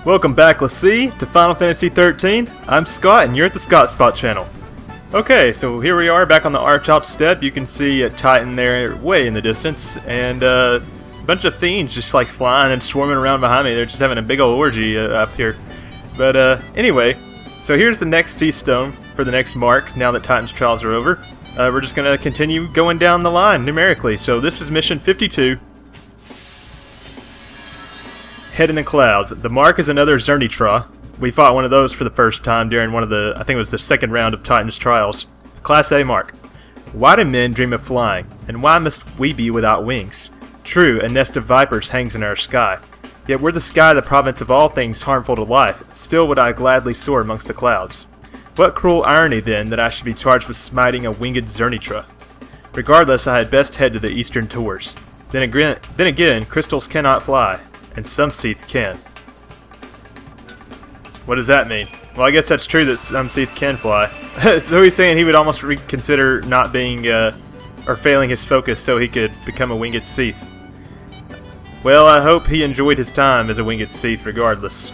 Welcome back, let's see, to Final Fantasy XIII. I'm Scott, and you're at the TheScottSpot channel. Okay, so here we are back on the Archylte Steppe. You can see a Titan there way in the distance, and a bunch of fiends just like flying and swarming around behind me. They're just having a big old orgy up here. But anyway, so here's the next Cieth Stone for the next mark now that Titan's trials are over. We're just going to continue going down the line numerically. So this is mission 52. Head in the clouds. The mark is another Zirnitra. We fought one of those for the first time during one of the, I think it was the second round of Titan's trials. Class A mark. Why do men dream of flying? And why must we be without wings? True, a nest of vipers hangs in our sky. Yet were the sky the province of all things harmful to life, still would I gladly soar amongst the clouds. What cruel irony, then, that I should be charged with smiting a winged Zirnitra. Regardless, I had best head to the eastern towers. Then again, crystals cannot fly, and some Cieth can. What does that mean? Well, I guess that's true that some Cieth can fly. So he's saying he would almost reconsider not being, or failing his focus so he could become a winged Cieth. Well, I hope he enjoyed his time as a winged Cieth regardless.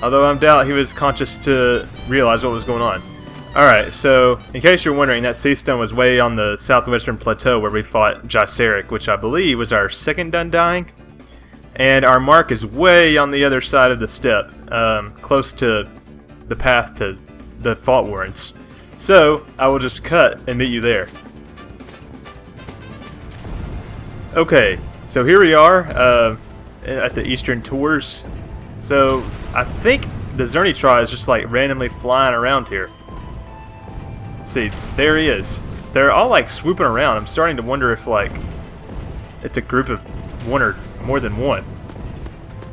Although I doubt he was conscious to realize what was going on. Alright, so, in case you're wondering, that Cieth Stone was way on the southwestern plateau where we fought Gyseric, which I believe was our second Undying. And our mark is way on the other side of the steppe, close to the path to the Fault Warrens. So, I will just cut and meet you there. Okay, so here we are at the Eastern Towers. So, I think the Zirnitra is just like randomly flying around here. Let's see, there he is. They're all like swooping around. I'm starting to wonder if like it's a group of one or more than one.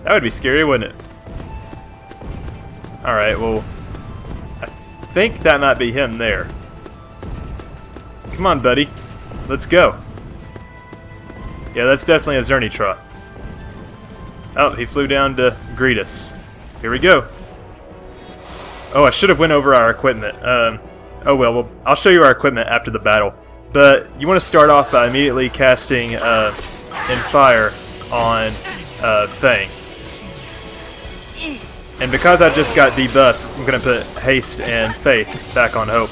That would be scary, wouldn't it? Alright, well, I think that might be him there. Come on, buddy. Let's go. Yeah, that's definitely a Zirnitra. Oh, he flew down to greet us. Here we go. Oh, I should have went over our equipment. Oh well, I'll show you our equipment after the battle. But you want to start off by immediately casting in fire on Fang. And because I just got debuffed, I'm going to put Haste and Faith back on Hope.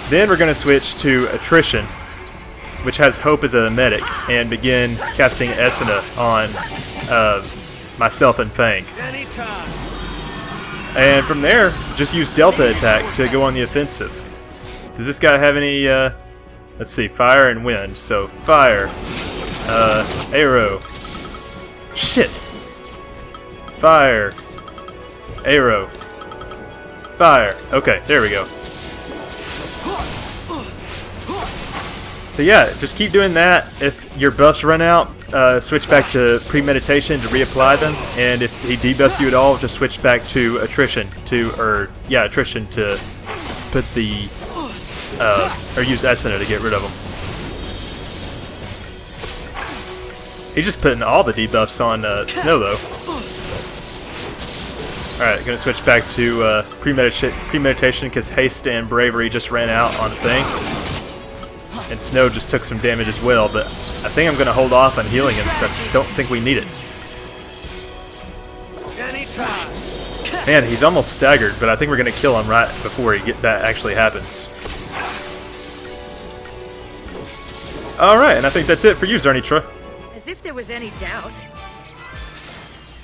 Then we're going to switch to Attrition, which has Hope as a medic, and begin casting Esuna on myself and Fang. And from there, just use Delta attack to go on the offensive. Does this guy have any, let's see, fire and wind. So, fire, arrow, shit, fire, arrow, fire. Okay, there we go. So yeah, just keep doing that. If your buffs run out, switch back to premeditation to reapply them, and if he debuffs you at all, just switch back to attrition to put the or use Esuna to get rid of him. He's just putting all the debuffs on Snow though. Alright, gonna switch back to premeditation because haste and bravery just ran out on the thing. And Snow just took some damage as well, but I think I'm going to hold off on healing him because I don't think we need it. Man, he's almost staggered, but I think we're going to kill him right before that actually happens. Alright, and I think that's it for you, Zirnitra. As if there was any doubt.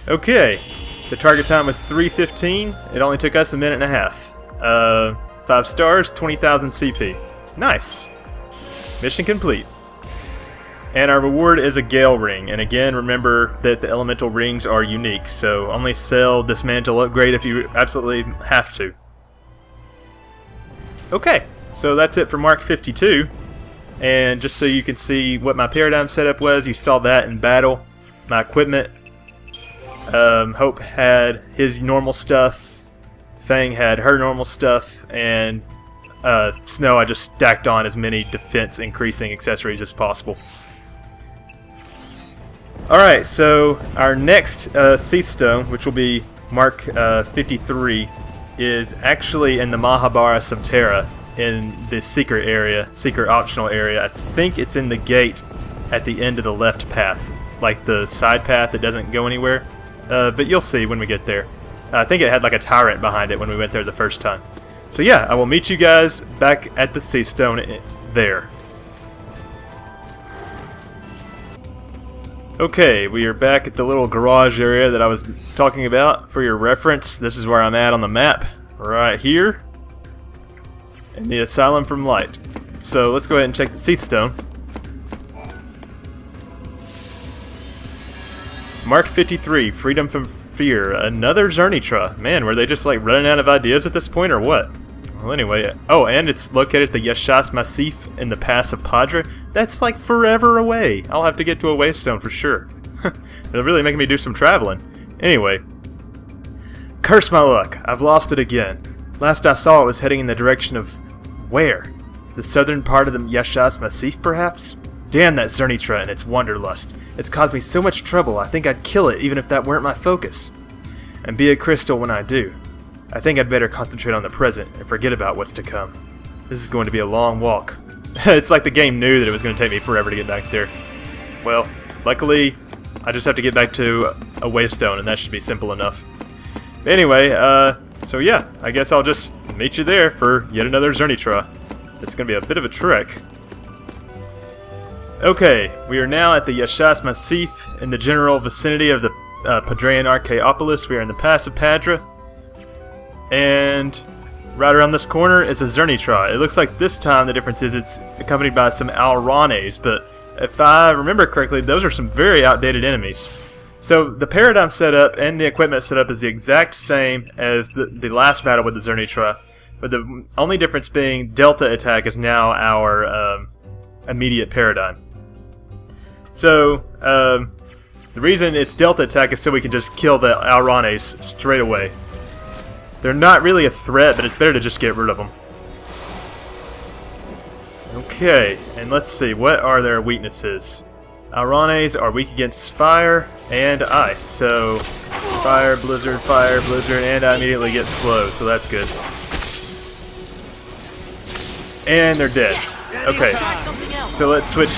Okay, the target time was 3:15. It only took us a minute and a half. 5 stars, 20,000 CP. Nice. Mission complete. And our reward is a Gale Ring. And again, remember that the elemental rings are unique, so only sell, dismantle, upgrade if you absolutely have to. Okay, so that's it for Mark 52. And just so you can see what my paradigm setup was, you saw that in battle. My equipment. Hope had his normal stuff. Fang had her normal stuff. And Snow, I just stacked on as many defense increasing accessories as possible. Alright, so our next Cieth Stone, which will be Mark 53, is actually in the Mahabharas of Terra, in the secret area, secret optional area. I think it's in the gate at the end of the left path. like the side path that doesn't go anywhere. But you'll see when we get there. I think it had like a tyrant behind it when we went there the first time. So yeah, I will meet you guys back at the Cieth Stone there. Okay, we are back at the little garage area that I was talking about. For your reference, this is where I'm at on the map, right here, in the Asylum from Light. So let's go ahead and check the Cieth Stone. Mark 53, Freedom from Fear. Another Zirnitra. Man, were they just like running out of ideas at this point or what? Well, anyway. Oh, and it's located at the Yashas Massif in the Pass of Padre. That's like forever away. I'll have to get to a Wavestone for sure. It'll really make me do some traveling. Anyway. Curse my luck. I've lost it again. Last I saw it was heading in the direction of... where? The southern part of the Yashas Massif, perhaps? Damn that Zirnitra and its wanderlust. It's caused me so much trouble, I think I'd kill it even if that weren't my focus. And be a crystal when I do. I think I'd better concentrate on the present and forget about what's to come. This is going to be a long walk. It's like the game knew that it was going to take me forever to get back there. Well, luckily, I just have to get back to a Wavestone and that should be simple enough. Anyway, so yeah, I guess I'll just meet you there for yet another Zirnitra. It's going to be a bit of a trek. Okay, we are now at the Yashas Massif in the general vicinity of the Padrean Archaeopolis. We are in the Pass of Padre. And right around this corner is a Zirnitra. It looks like this time the difference is it's accompanied by some Alranes, but if I remember correctly, those are some very outdated enemies. So the paradigm setup and the equipment setup is the exact same as the last battle with the Zirnitra, but the only difference being Delta attack is now our immediate paradigm. So, the reason it's Delta attack is so we can just kill the Alranes straight away. They're not really a threat, but it's better to just get rid of them. Okay, and let's see, what are their weaknesses? Alranes are weak against fire and ice, so fire, blizzard, and I immediately get slowed, so that's good. And they're dead. Okay, so let's switch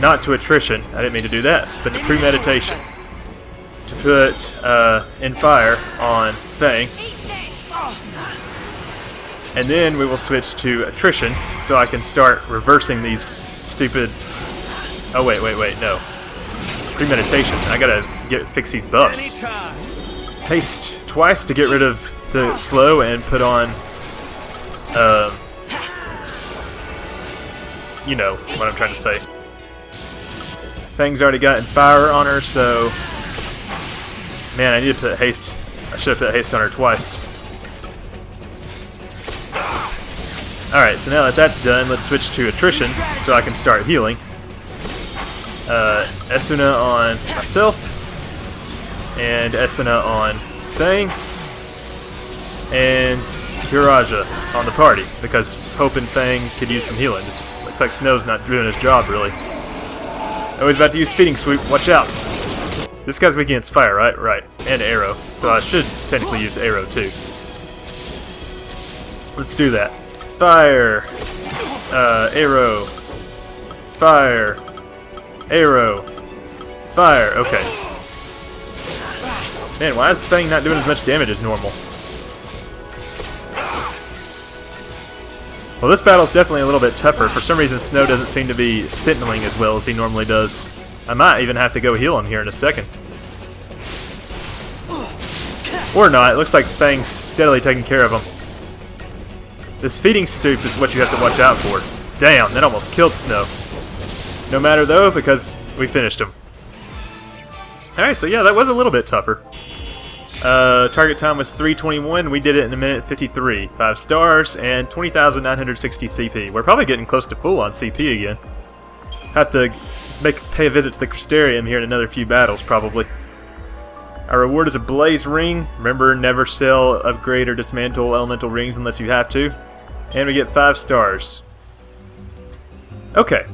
not to attrition, I didn't mean to do that, but to premeditation. To put in fire on Thang. And then we will switch to attrition, so I can start reversing these stupid... Oh, wait, no. Premeditation. I gotta fix these buffs. Haste twice to get rid of the slow and put on... you know what I'm trying to say. Thing's already gotten fire on her, so... Man, I need to put haste. I should have put haste on her twice. Alright, so now that that's done, let's switch to attrition so I can start healing. Esuna on myself, and Esuna on Thang, and Kiraja on the party, because Hope and Thang could use some healing. Looks like Snow's not doing his job, really. Oh, he's about to use Feeding Swoop, watch out! This guy's weak against fire, right? Right, and arrow, so I should technically use arrow too. Let's do that. Fire, arrow, fire, arrow, fire. Okay. Man, why is Fang not doing as much damage as normal? Well, this battle's definitely a little bit tougher. For some reason, Snow doesn't seem to be sentineling as well as he normally does. I might even have to go heal him here in a second. Or not. It looks like Fang's steadily taking care of him. This Feeding Stoop is what you have to watch out for. Damn, that almost killed Snow. No matter though, because we finished him. Alright, so yeah, that was a little bit tougher. Target time was 3:21. We did it in 1:53. 5 stars and 20,960 CP. We're probably getting close to full on CP again. Have to pay a visit to the Crystarium here in another few battles, probably. Our reward is a Blaze Ring. Remember, never sell, upgrade, or dismantle elemental rings unless you have to. And we get 5 stars. Okay.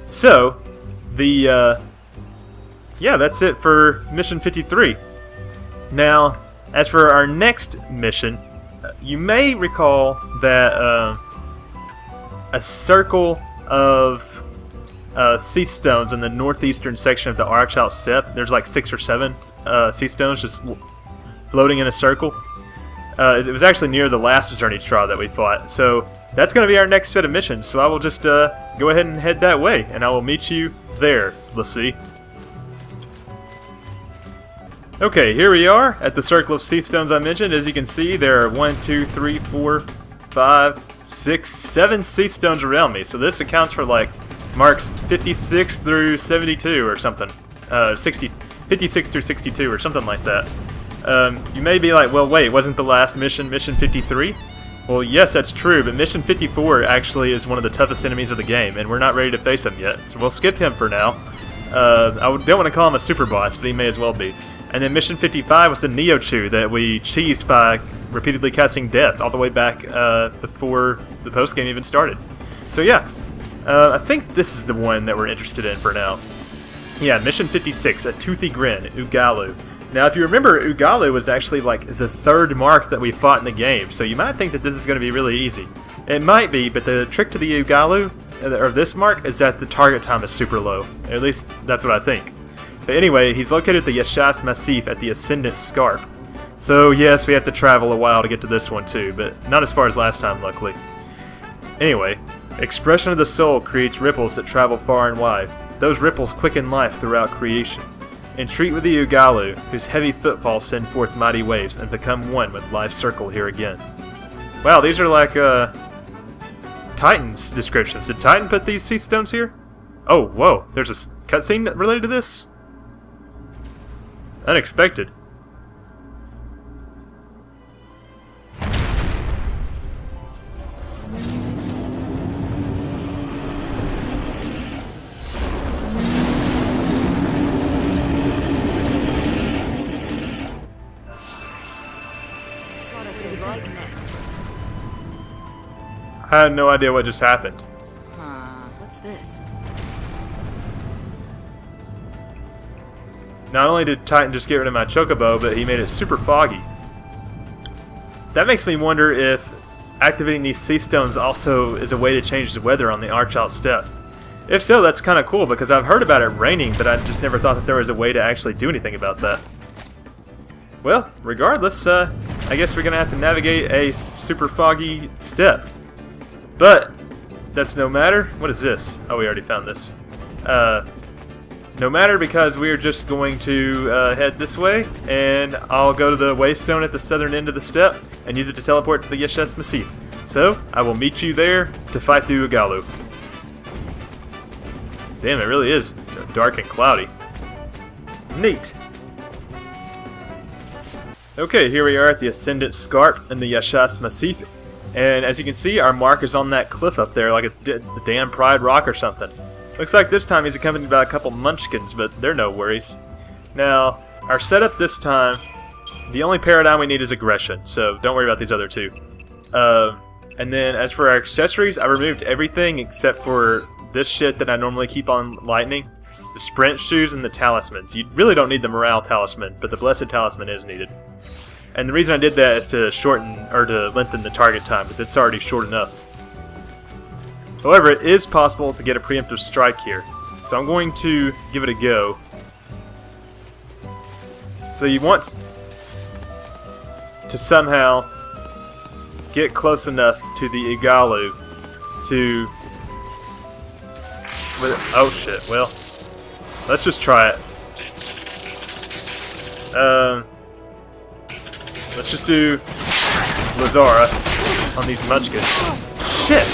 So, yeah, that's it for Mission 53. Now, as for our next mission, you may recall that a circle of Cieth Stones in the northeastern section of the Archylte Steppe. There's like 6 or 7 Cieth Stones just floating in a circle. It was actually near the last Zirnitra that we fought, so that's going to be our next set of missions. So I will just go ahead and head that way, and I will meet you there. Let's see. Okay, here we are at the circle of Cieth Stones I mentioned. As you can see, there are 1, 2, 3, 4, 5, 6, 7 Cieth Stones around me. So this accounts for like marks 56 through 72 or something. 56 through 62 or something like that. You may be like, well, wait, wasn't the last mission Mission 53? Well, yes, that's true, but Mission 54 actually is one of the toughest enemies of the game, and we're not ready to face him yet, so we'll skip him for now. I don't want to call him a super boss, but he may as well be. And then Mission 55 was the Neo-Chew that we cheesed by repeatedly casting death all the way back before the post-game even started. So yeah, I think this is the one that we're interested in for now. Yeah, Mission 56, a Toothy Grin, Ugallu. Now, if you remember, Ugallu was actually like the 3rd mark that we fought in the game, so you might think that this is going to be really easy. It might be, but the trick to the Ugallu, or this mark, is that the target time is super low. At least, that's what I think. But anyway, he's located at the Yashas Massif at the Ascendant Scarp. So yes, we have to travel a while to get to this one too, but not as far as last time, luckily. Anyway, expression of the soul creates ripples that travel far and wide. Those ripples quicken life throughout creation. Entreat with the Ugallu, whose heavy footfalls send forth mighty waves, and become one with life's circle here again. Wow, these are like, Titan's descriptions. Did Titan put these Cieth Stones here? Oh, whoa, there's a cutscene related to this? Unexpected. I had no idea what just happened. What's this? Not only did Titan just get rid of my chocobo, but he made it super foggy. That makes me wonder if activating these Cieth Stones also is a way to change the weather on the Archylte Steppe. If so, that's kind of cool, because I've heard about it raining, but I just never thought that there was a way to actually do anything about that. Well, regardless, I guess we're going to have to navigate a super foggy steppe. But that's no matter. What is this? Oh, we already found this. No matter, because we're just going to head this way, and I'll go to the Waystone at the southern end of the steppe and use it to teleport to the Yashas Massif. So, I will meet you there to fight the Ugallu. Damn, it really is dark and cloudy. Neat. Okay, here we are at the Ascendant Scarp in the Yashas Massif. And as you can see, our mark is on that cliff up there, like it's the damn Pride Rock or something. Looks like this time he's accompanied by a couple munchkins, but they're no worries. Now, our setup this time, the only paradigm we need is aggression, so don't worry about these other two. And then as for our accessories, I removed everything except for this shit that I normally keep on lightning. The sprint shoes and the talismans. You really don't need the morale talisman, but the blessed talisman is needed. And the reason I did that is to shorten, or to lengthen the target time, because it's already short enough. However, it is possible to get a preemptive strike here, so I'm going to give it a go. So you want to somehow get close enough to the Ugallu to... Oh shit, well, let's just try it. Let's just do Lazara on these munchkins. Shit!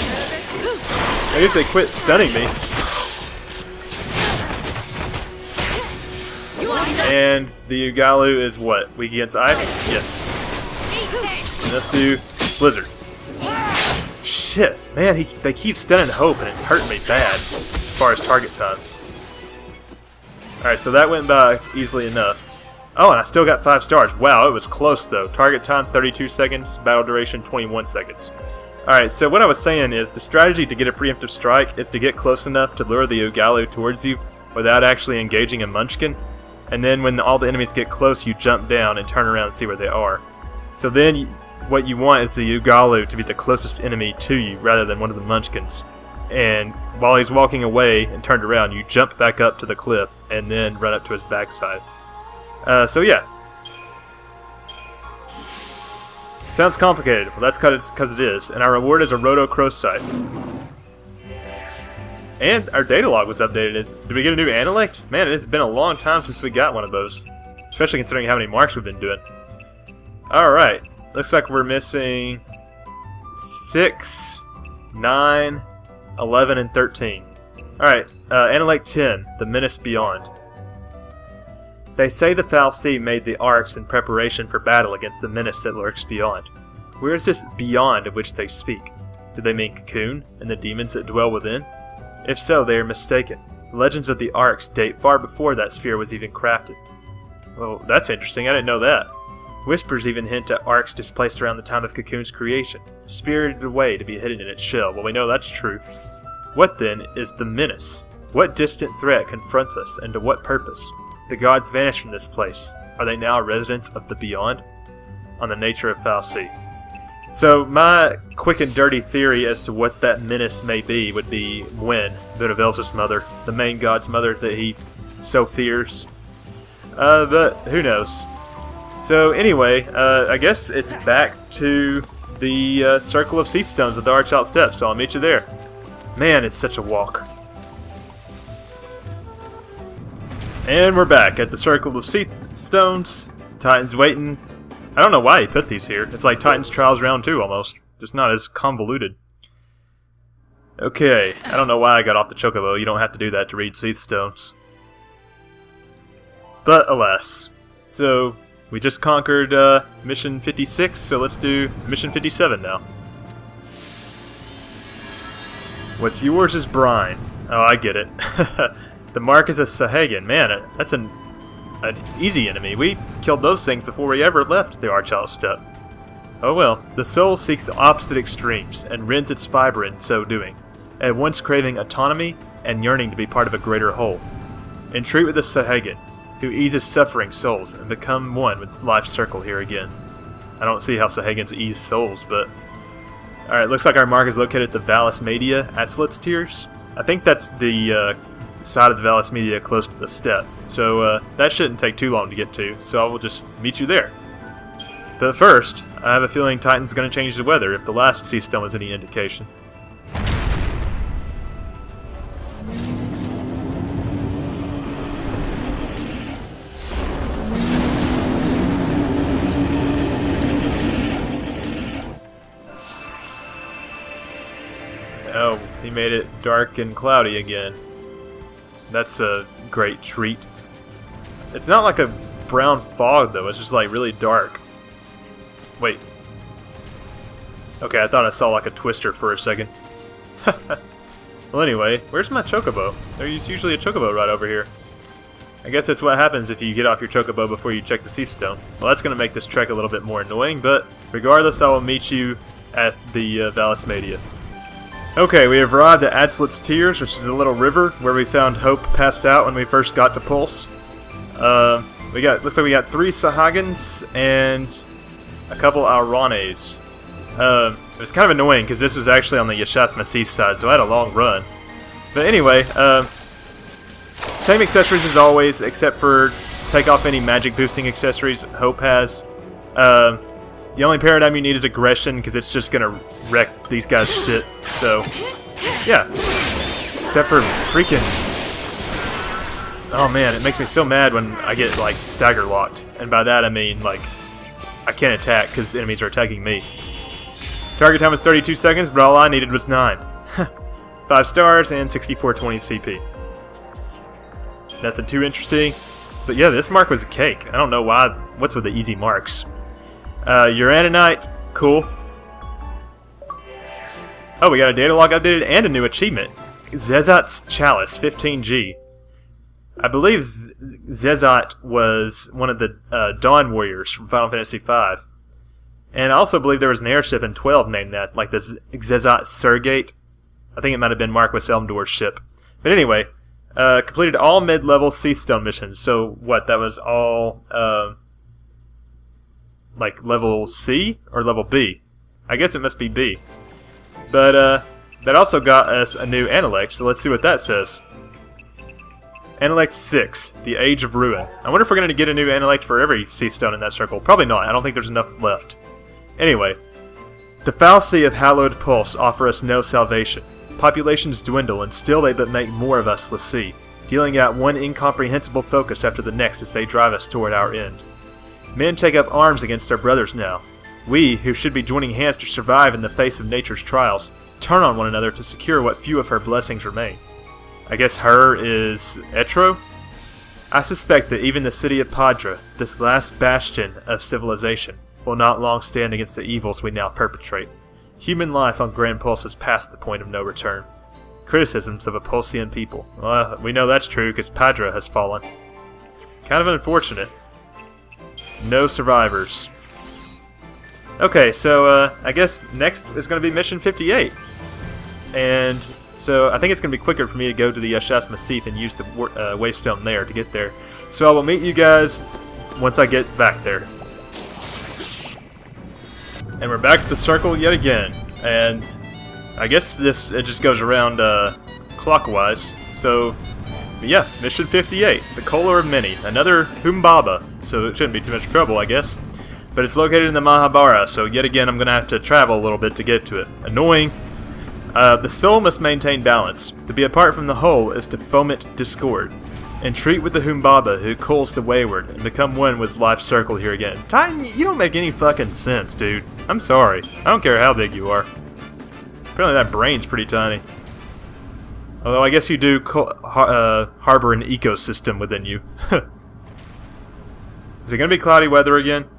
Maybe if they quit stunning me. And the Ugallu is what? Weak against ice? Yes. And let's do Blizzard. Shit! Man, they keep stunning Hope and it's hurting me bad as far as target time. Alright, so that went by easily enough. Oh, and I still got 5 stars. Wow, it was close though. Target time 32 seconds, battle duration 21 seconds. Alright, so what I was saying is the strategy to get a preemptive strike is to get close enough to lure the Ugallu towards you without actually engaging a munchkin. And then when all the enemies get close, you jump down and turn around and see where they are. So then what you want is the Ugallu to be the closest enemy to you rather than one of the munchkins. and while he's walking away and turned around, you jump back up to the cliff and then run up to his backside. So yeah. Sounds complicated. Well, that's because it is. And our reward is a Roto-Crow site. And our data log was updated. Did we get a new Analect? Man, it's been a long time since we got one of those. Especially considering how many marks we've been doing. Alright. Looks like we're missing 6, 9, 11, and 13. Alright. Analect 10. The Menace Beyond. They say the Foul Sea made the arcs in preparation for battle against the menace that lurks beyond. Where is this beyond of which they speak? Do they mean Cocoon and the demons that dwell within? If so, they are mistaken. The legends of the arcs date far before that sphere was even crafted. Well, that's interesting. I didn't know that. Whispers even hint at arcs displaced around the time of Cocoon's creation, spirited away to be hidden in its shell. Well, we know that's true. What, then, is the menace? What distant threat confronts us, and to what purpose? The gods vanished from this place. Are they now residents of the beyond? On the nature of Foul Sea. So, my quick and dirty theory as to what that menace may be would be Wen, Venovel's mother, the main god's mother that he so fears. But who knows? So anyway, I guess it's back to the Circle of Cieth Stones at the Archylte Steppe, so I'll meet you there. Man, it's such a walk. And we're back at the Circle of Cieth Stones. Titan's waiting. I don't know why he put these here. It's like Titan's Trials Round 2 almost. Just not as convoluted. Okay, I don't know why I got off the Chocobo. You don't have to do that to read Cieth Stones. But alas. So, we just conquered Mission 56, so let's do Mission 57 now. What's yours is brine. Oh, I get it. The mark is a Sahagin. Man, that's an easy enemy. We killed those things before we ever left the Archylte Steppe. Oh well. The soul seeks the opposite extremes, and rends its fiber in so doing, at once craving autonomy and yearning to be part of a greater whole. Entreat with the Sahagin, who eases suffering souls, and become one with life's circle here again. I don't see how Sahagins ease souls, but... Alright, looks like our mark is located at the Vallis Media, Atslit's Tears. I think that's the side of the Vallis Media close to the steppe, so that shouldn't take too long to get to, so I will just meet you there. But first, I have a feeling Titan's going to change the weather if the last Cieth Stone was any indication. Oh, he made it dark and cloudy again. That's a great treat. It's not like a brown fog, though. It's just, like, really dark. Wait. Okay, I thought I saw, like, a twister for a second. Well, anyway, where's my Chocobo? There's usually a Chocobo right over here. I guess that's what happens if you get off your Chocobo before you check the Cieth Stone. Well, that's going to make this trek a little bit more annoying, but regardless, I will meet you at the Vallis Media. Okay, we have arrived at Atslit's Tears, which is a little river where we found Hope passed out when we first got to Pulse. Looks like we got 3 Sahagins and a couple Alranes. It was kind of annoying because this was actually on the Yashas Massif side, so I had a long run. But anyway, same accessories as always, except for take off any magic boosting accessories Hope has. The only paradigm you need is aggression, because it's just gonna wreck these guys' shit. So, yeah. Except for freaking... Oh man, it makes me so mad when I get, like, stagger locked. And by that I mean, like, I can't attack because the enemies are attacking me. Target time was 32 seconds, but all I needed was 9. 5 stars and 6420 CP. Nothing too interesting. So yeah, this mark was a cake. I don't know why. What's with the easy marks? Uranite, cool. Oh, we got a data log updated and a new achievement. Zezat's Chalice, 15G. I believe Zezat was one of the Dawn Warriors from Final Fantasy V. And I also believe there was an airship in 12 named that, like the Zezat Surgate. I think it might have been Marquis Elmdor's ship. But anyway, completed all mid-level Cieth Stone missions. So, what, that was all... like level C or level B? I guess it must be B. But that also got us a new Analect, so let's see what that says. Analect 6, the Age of Ruin. I wonder if we're going to get a new Analect for every Cieth Stone in that circle. Probably not. I don't think there's enough left. Anyway, the fallacy of hallowed pulse offer us no salvation. Populations dwindle, and still they but make more of us l'Cie, dealing out one incomprehensible focus after the next as they drive us toward our end. Men take up arms against their brothers now. We, who should be joining hands to survive in the face of nature's trials, turn on one another to secure what few of her blessings remain. I guess her is Etro? I suspect that even the city of Padra, this last bastion of civilization, will not long stand against the evils we now perpetrate. Human life on Grand Pulse has passed the point of no return. Criticisms of a Pulsian people. Well, we know that's true because Padra has fallen. Kind of unfortunate. No survivors. Okay, so I guess next is going to be Mission 58. And so I think it's going to be quicker for me to go to the Shasma Cieth and use the Waystone there to get there. So I will meet you guys once I get back there. And we're back at the circle yet again. And I guess it just goes around clockwise. So yeah, Mission 58, the Kohler of Many, another Humbaba. So it shouldn't be too much trouble, I guess. But it's located in the Mahabharata, so yet again I'm going to have to travel a little bit to get to it. Annoying. The soul must maintain balance. To be apart from the whole is to foment discord. Entreat with the Humbaba who calls the wayward, and become one with life's circle here again. Titan, you don't make any fucking sense, dude. I'm sorry. I don't care how big you are. Apparently that brain's pretty tiny. Although I guess you do harbor an ecosystem within you. Is it going to be cloudy weather again?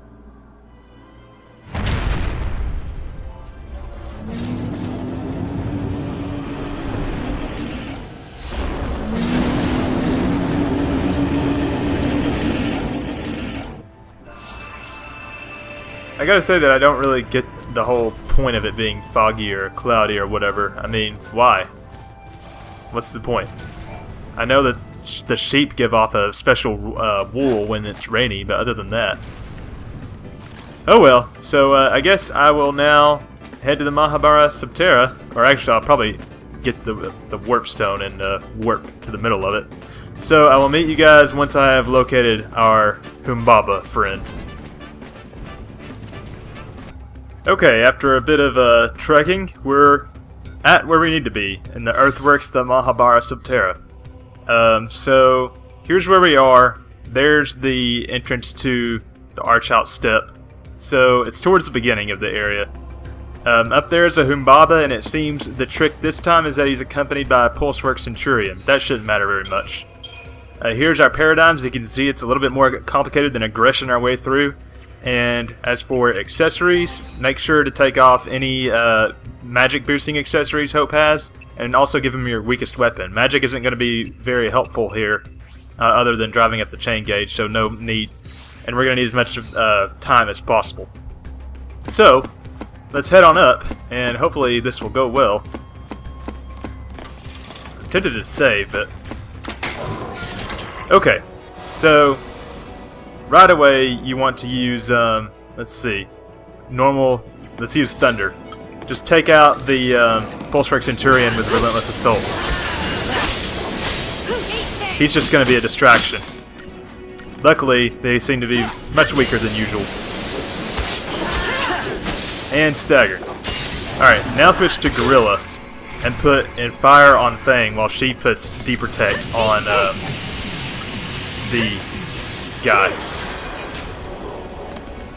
I gotta say that I don't really get the whole point of it being foggy or cloudy or whatever. I mean, why? What's the point? I know that the sheep give off a special wool when it's rainy, but other than that... Oh well, so I guess I will now head to the Mahabharata Subterra, or actually I'll probably get the warp stone and warp to the middle of it. So I will meet you guys once I have located our Humbaba friend. Okay, after a bit of trekking, we're at where we need to be, in the earthworks of the Mahabharata Subterra. So, here's where we are. There's the entrance to the Archylte Steppe. So, it's towards the beginning of the area. Up there is a Humbaba, and it seems the trick this time is that he's accompanied by a Pulsework Centurion. That shouldn't matter very much. Here's our paradigms. You can see it's a little bit more complicated than aggression our way through. And as for accessories, make sure to take off any magic boosting accessories Hope has, and also give him your weakest weapon. Magic isn't going to be very helpful here, other than driving up the chain gauge, so no need. And we're going to need as much time as possible. So, let's head on up, and hopefully this will go well. I'm tempted to save, but... Okay, so... Right away, you want to use, let's see, let's use Thunder. Just take out the Pulsework Centurion with Relentless Assault. He's just going to be a distraction. Luckily, they seem to be much weaker than usual. And Stagger. Alright, now switch to Gorilla, and put in Fire on Fang while she puts Deprotect on the guy.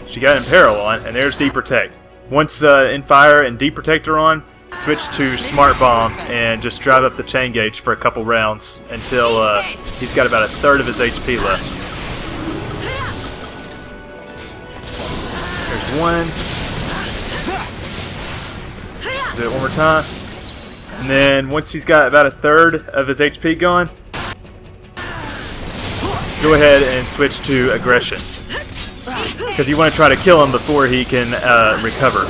She got Imperil on, and there's Deprotect. Once in Fire and Deprotect are on, switch to Smart Bomb and just drive up the chain gauge for a couple rounds until he's got about a third of his HP left. There's one. Do it one more time. And then once he's got about a third of his HP gone, go ahead and switch to Aggression. Because you want to try to kill him before he can recover.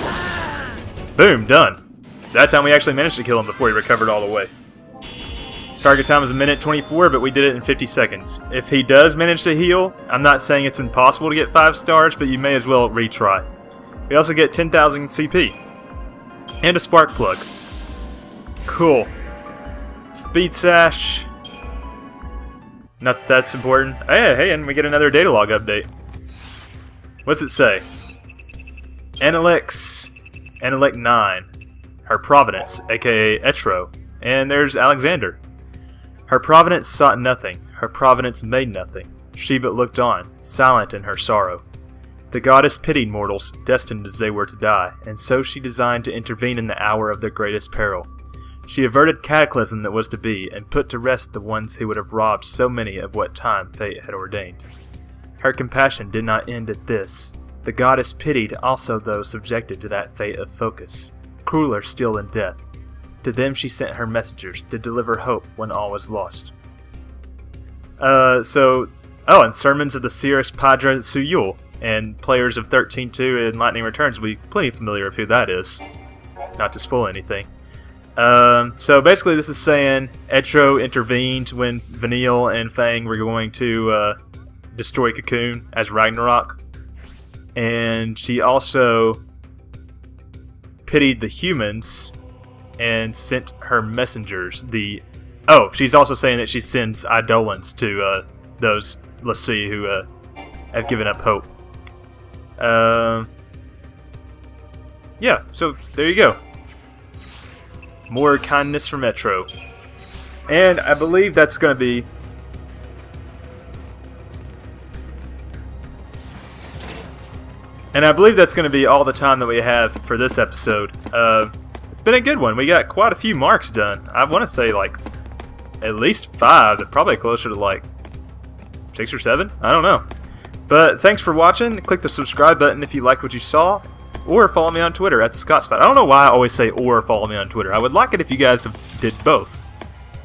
Boom, done. That time we actually managed to kill him before he recovered all the way. Target time is 1:24, but we did it in 50 seconds. If he does manage to heal, I'm not saying it's impossible to get 5 stars, but you may as well retry. We also get 10,000 CP. And a Spark Plug. Cool. Speed Sash. Not that that's important. Hey, and we get another data log update. What's it say? Analec 9. Her Providence, aka Etro. And there's Alexander. Her Providence sought nothing. Her Providence made nothing. She but looked on, silent in her sorrow. The goddess pitied mortals, destined as they were to die, and so she designed to intervene in the hour of their greatest peril. She averted cataclysm that was to be, and put to rest the ones who would have robbed so many of what time fate had ordained. Her compassion did not end at this. The goddess pitied also those subjected to that fate of focus, crueler still than death. To them she sent her messengers to deliver hope when all was lost. And Sermons of the Seeress Padre Suyul, and players of 13.2 and Lightning Returns will be plenty familiar with who that is. Not to spoil anything. So basically this is saying Etro intervened when Vanille and Fang were going to destroy Cocoon as Ragnarok. And she also pitied the humans and sent her messengers. She's also saying that she sends Eidolons to those, let's see, who have given up hope. Yeah, so there you go. More kindness from Etro. And I believe that's going to be... all the time that we have for this episode. It's been a good one. We got quite a few marks done. I want to say like at least 5, but probably closer to like 6 or 7. I don't know. But thanks for watching. Click the subscribe button if you liked what you saw. Or follow me on Twitter at TheScottSpot. I don't know why I always say or follow me on Twitter. I would like it if you guys did both.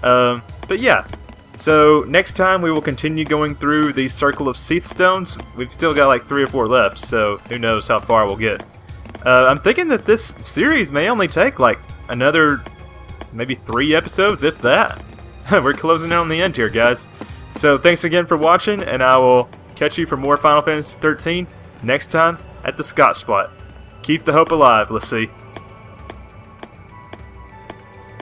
But yeah. So next time we will continue going through the Circle of Cieth Stones. We've still got like 3 or 4 left, so who knows how far we'll get. I'm thinking that this series may only take like another maybe 3 episodes, if that. We're closing in on the end here, guys. So thanks again for watching, and I will catch you for more Final Fantasy XIII next time at TheScottSpot. Keep the hope alive, let's see.